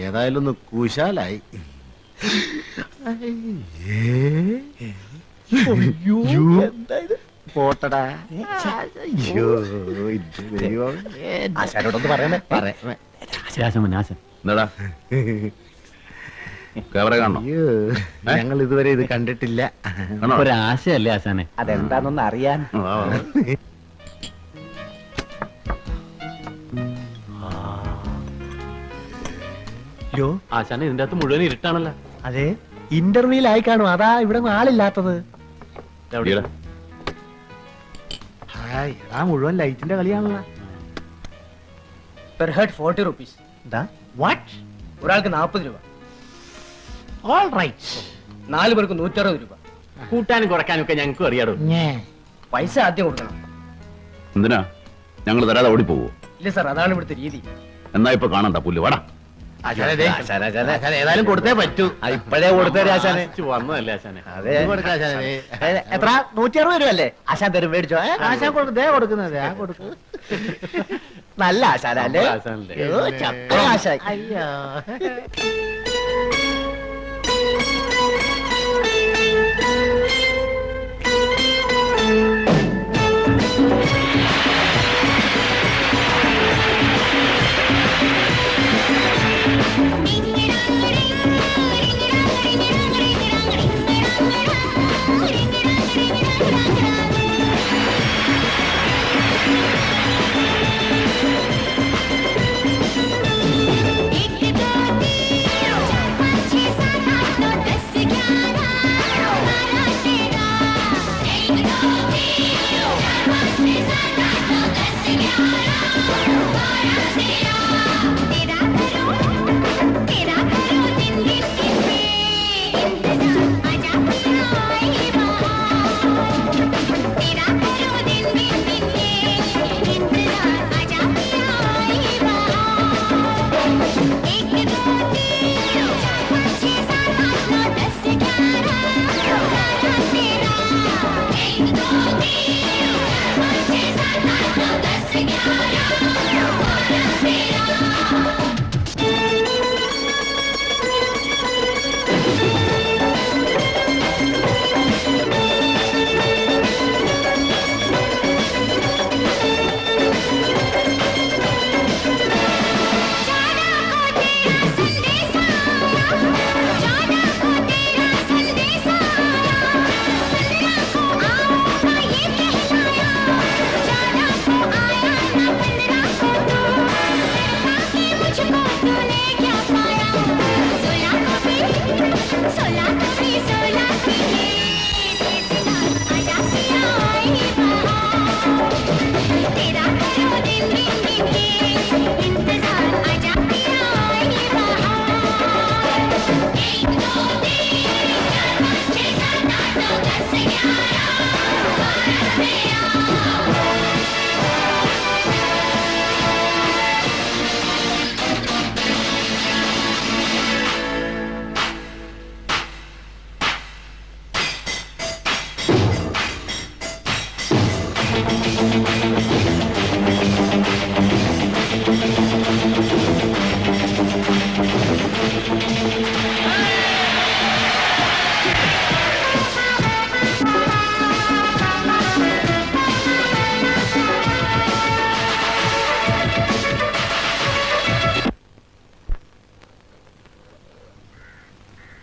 ഏതായാലും ഒന്ന് കൂശാലായി. പോട്ടടാ. ആശാനോടൊന്ന് പറയണേ. എന്താടാ ക്യാമറ കാണണോ? ഞങ്ങൾ ഇതുവരെ ഇത് കണ്ടിട്ടില്ല. ഒരാശയല്ലേ ആശാനെ? അതെന്താണെന്ന് അറിയാൻ. ആശാനെ ഇതിന്റെ അകത്ത് മുഴുവൻ ഇരുട്ടാണല്ലോ. അതെ, ഇന്റർവ്യൂലായി കാണും. അതാ ഇവിടെ ആളില്ലാത്തത്. എടാ മുഴുവൻ ലൈറ്റിന്റെ കളിയാണല്ലോ. Per head 40 rupees. ഒരാൾക്ക് 40 രൂപ. All right. 4 പേർക്ക് 160 രൂപ. കൂട്ടാനും കുറയ്ക്കാനും ഒക്കെ ഞങ്ങൾക്കും അറിയാടോ. പൈസ ആദ്യം കൊടുക്കണം. എന്തിനാ ഞങ്ങൾ തരാതെ ഓടിപ്പോവോ? ഇല്ല സാർ, അതാണ് ഇവിടുത്തെ രീതി. എന്നാ ഇപ്പൊ കാണണ്ട പുല്ല് വാടാ. ഏതായാലും കൊടുത്തേ പറ്റൂ. ഇപ്പഴേ കൊടുത്തേ ആശാനെ. വന്നതല്ലേ ആശാനെ? എത്ര? 160 രൂപ അല്ലേ? ആശാൻ തരും, മേടിച്ചോ. ആശാൻ കൊടുക്കുന്നത് കൊടുക്കും. നല്ല ആശാനല്ലേ? ആശാനല്ലേ? ചക്ക ആശാൻ. അയ്യോ.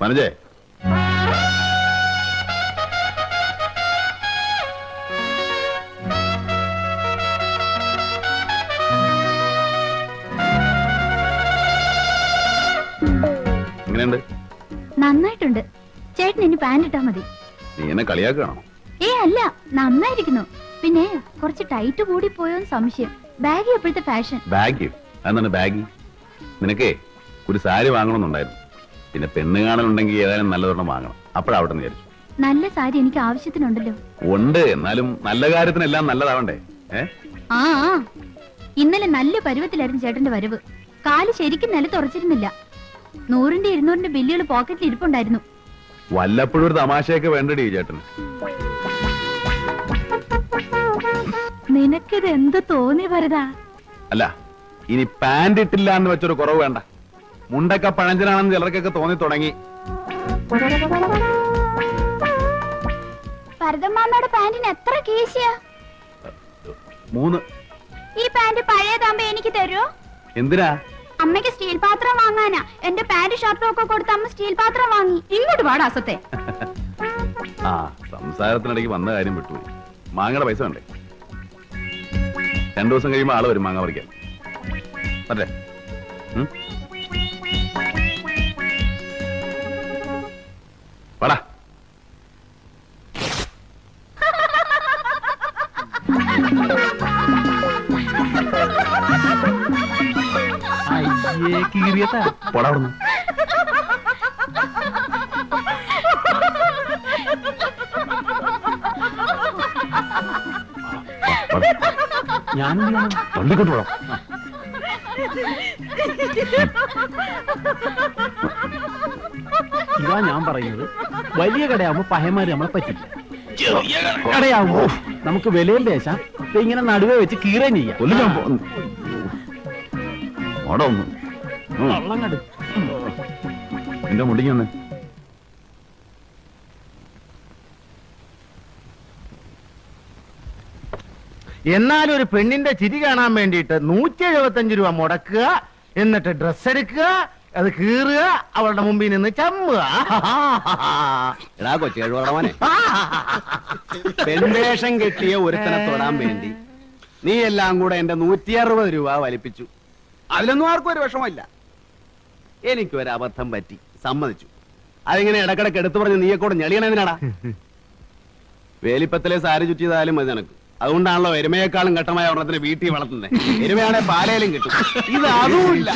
മനജേ, എങ്ങനെയുണ്ട്? നന്നായിട്ടുണ്ട്. ചേട്ടൻ ഇനി പാന്റ് ഇട്ടാ മതി. നീ എന്നെ കളിയാക്കണോ? അല്ല, നന്നായിരിക്കുന്നു. പിന്നെ കുറച്ച് ടൈറ്റ് കൂടി പോയോന്ന് സംശയം. ബാഗി എപ്പോഴത്തെ ഫാഷൻ. ബാഗ്? അതെന്താണ് ബാഗി? നിനക്കേ ഒരു സാരി വാങ്ങണമെന്നുണ്ടായിരുന്നു. പിന്നെ പെണ്ണ് കാണലുണ്ടെങ്കിൽ ഏതായാലും നല്ലതൊരെണ്ണം വാങ്ങണം. അപ്പോഴാവട്ടെ വിചാരിച്ചു. നല്ല സാരി എനിക്ക് ആവശ്യത്തിനുണ്ടല്ലോ. ഉണ്ട്, എന്നാലും നല്ല കാര്യത്തിനെല്ലാം നല്ലതാവണ്ടേ? ആ, ഇന്നലെ നല്ല പരുവത്തിലായിരുന്നു ചേട്ടന്റെ വരവ്. കാല് ശരിക്കും നിലത്ത് ഉറച്ചിരുന്നില്ല. 100ന്റെ 200ന്റെ ബില്ലുകൾ പോക്കറ്റിൽ ഇരിപ്പുണ്ടായിരുന്നു. വല്ലപ്പോഴും ഒരു തമാശയൊക്കെ വേണ്ടടി ചേട്ടന്. നിനക്കിത് എന്ത് തോന്നി വരതാ? അല്ല, ഇനി പാന്റ് ഇട്ടില്ല എന്ന് വെച്ചൊരു കുറവ് വേണ്ട. മുണ്ടൊക്കെ പഴഞ്ചനാണെന്ന് ചിലർക്കൊക്കെ തോന്നി തുടങ്ങി. ഭരതമ്മാമ്മയുടെ പാന്റിന് എത്ര കീശയാ? 3. ഈ പാന്റ് പഴയതാകുമ്പോ എനിക്ക് തരുമോ? എന്തിനാ? അമ്മയ്ക്ക് സ്റ്റീൽ പാത്രം വാങ്ങാനാ. എന്റെ പാന്റ് ഷർട്ടും ഒക്കെ കൊടുത്ത് അമ്മ സ്റ്റീൽ പാത്രം വാങ്ങി. ഇങ്ങോട്ട് പാടാ അസത്തെ. ആ സംസാരത്തിനിടയ്ക്ക് വന്ന കാര്യം വിട്ടുപോയി. മാങ്ങയുടെ പൈസ വേണ്ടേ? 2 ദിവസം കഴിയുമ്പോൾ ആള് വരും മാങ്ങ പറിക്കാൻ. അല്ലേ? പടാ. അയ്യേ കീറിയതാ. പോടാ അവിടുന്ന്. ഞാൻ തള്ളിക്കൊണ്ട് പോടാ. ഇതാ ഞാൻ പറയുന്നത്. വലിയ കടയാവുമ്പോ പഹയന്മാര് നമ്മളെ പറ്റില്ല. കടയാവുമ്പോ നമുക്ക് വിലയും പേശാം. ഇങ്ങനെ നടുവേ വെച്ച് കീറുകയും ചെയ്യാം. ഓടാ ഒന്ന്. വെള്ളം കടു. എന്റെ മുടിക്ക് വന്നേ. എന്നാലും ഒരു പെണ്ണിന്റെ ചിരി കാണാൻ വേണ്ടിയിട്ട് 175 രൂപ മുടക്കുക, എന്നിട്ട് ഡ്രസ് എടുക്കുക, അത് കീറുക, അവളുടെ മുമ്പിൽ നിന്ന് ചമ്മുക. എടാ കൊച്ചേഴുവടമോനെ, പെൺവേഷം കെട്ടിയ ഒരുത്തനെ തൊടാൻ വേണ്ടി നീ എല്ലാം കൂടെ എന്റെ 160 രൂപ വലിപ്പിച്ചു. അതിലൊന്നും ആർക്കും ഒരു വിഷമമില്ല. എനിക്കൊരു അബദ്ധം പറ്റി, സമ്മതിച്ചു. അതിങ്ങനെ ഇടക്കിടക്ക് എടുത്തു പറഞ്ഞ് നീയെ കൂടെ ഞെളിയണതിനാടാ. വേലിപ്പത്തിലെ സാരി ചുറ്റിയതായാലും മതി നിനക്ക്. അതുകൊണ്ടാണല്ലോ എരുമയെക്കാളും ഘട്ടമായ ഒരെണ്ണത്തിന് വീട്ടിൽ വളർത്തുന്നത്. എരുമയാണെ പാലയിലും കിട്ടും, ഇത് അതുമില്ല.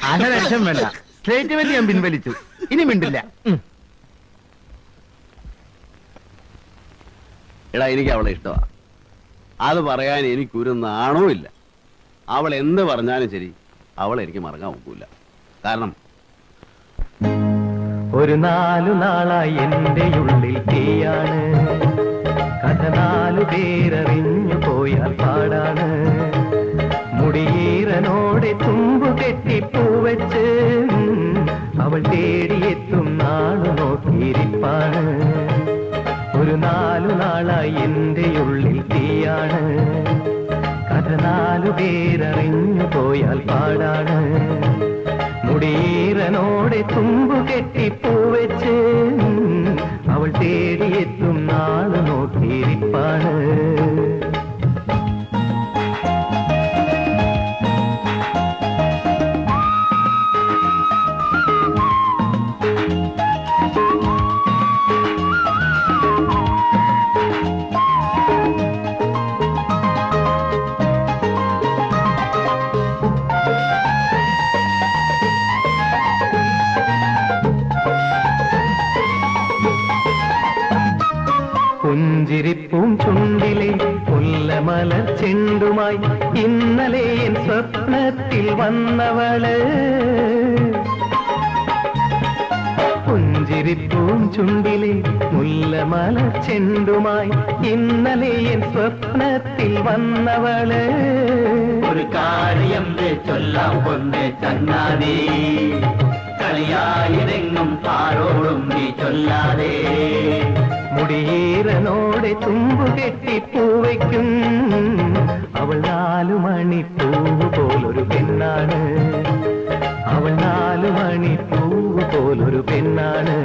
1.5 ലക്ഷം വേണ്ട. സ്റ്റേറ്റ്മെന്റ് ഞാൻ പിൻവലിച്ചു. ഇനി മിണ്ടില്ല. എടാ എനിക്ക് അവളെ ഇഷ്ടമാ. അത് പറയാൻ എനിക്കൊരു നാണവും ഇല്ല. അവൾ എന്ത് പറഞ്ഞാലും ശരി, അവളെ എനിക്ക് മറക്കാൻ ഒക്കില്ല. കാരണം ഒരു 4 നാളായി എന്റെ ഉള്ളിൽ തീയാണ്. കഥ 4 പേരറിഞ്ഞു പോയാൽ പാടാണ്. മുടിയേറനോടെ തുമ്പു കെട്ടിപ്പൂവച്ച് അവൾ തേടിയെത്തും നാളു നോക്കിയിരിപ്പാണ്. ഒരു 4 നാളായി എന്റെ ഉള്ളിൽ തീയാണ്. കഥ 4 പേരറിഞ്ഞു പോയാൽ പാടാണ്. മുടിയേറനോടെ തുമ്പു കെട്ടിപ്പൂവച്ച് അവൾ തേടിയെത്തും നാളു നോക്കിയിരിപ്പാണ്. പുഞ്ചിരിപ്പൂം ചുണ്ടിലെ മുല്ലമല ചെണ്ടുമായി ഇന്നലെ എൻ സ്വപ്നത്തിൽ വന്നവള്. പുഞ്ചിരിപ്പൂം ചുണ്ടിലെ മുല്ലമല ചെണ്ടുമായി ഇന്നലെ എൻ സ്വപ്നത്തിൽ വന്നവള്. ഒരു കാര്യം ചൊല്ലാം പൊന്നെ ചങ്ങാതി, കളിയായിരെങ്ങും ആരോടും നീ ചൊല്ലാതെ. മുടിയേറനോടെ തുമ്പു കെട്ടിപ്പൂവയ്ക്കും അവൾ 4 മണിപ്പൂവ് പോലൊരു പെണ്ണാണ്. അവൾ 4 മണിപ്പൂവ് പോലൊരു പെണ്ണാണ്.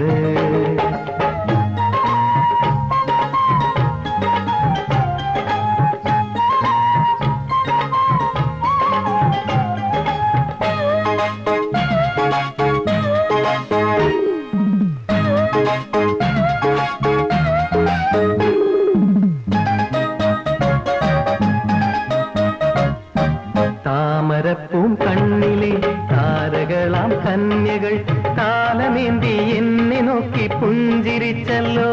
താമരപ്പൂം കണ്ണിലെ താരകളാം കന്യകൾ കാലമേന്തി എന്നെ നോക്കി പുഞ്ചിരിച്ചല്ലോ.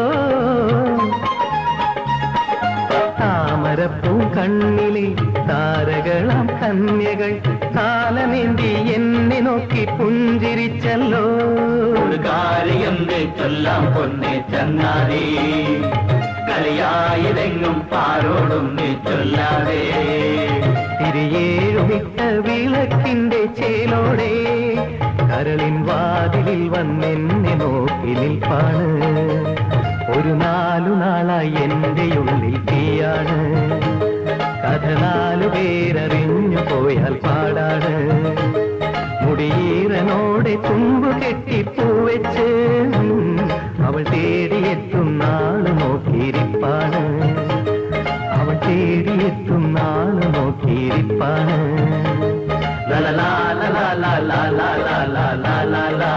താമരപ്പൂം കണ്ണിലെ താരകളാം കന്യകൾ കാലമേന്തി എന്നെ നോക്കി പുഞ്ചിരിച്ചല്ലോ. ഒരു കാര്യം ചൊല്ലാം പൊന്നെ ചങ്ങാതി, കളിയായിരെങ്ങും ആരോടും നീ ചൊല്ലാതെ. തിരിയേഴുമിട്ട വിളക്കിന്റെ ചേലോടെ കരളിൻ വാതിലിൽ വന്നെന്നെ നോക്കി നിൽപ്പാണ്. ഒരു 4 നാളായി എന്റെ ഉള്ളിൽ തീയാണ്. കഥ 4 പേരറിഞ്ഞു പോയാൽ പാടാണ്. മുടിയീറനോടെ തുമ്പു കെട്ടിപ്പൂവെച്ച് അവൾ തേടിയെത്തും നാള് നോക്കിയിരിപ്പാണ്. അവൾ തേടിയെത്തും നാള് നോക്കിയിരിപ്പാണ്. ലാ ലാ ലാ ലാ ലാ ലാ ലാ ലാ ലാ ലാ ലാ.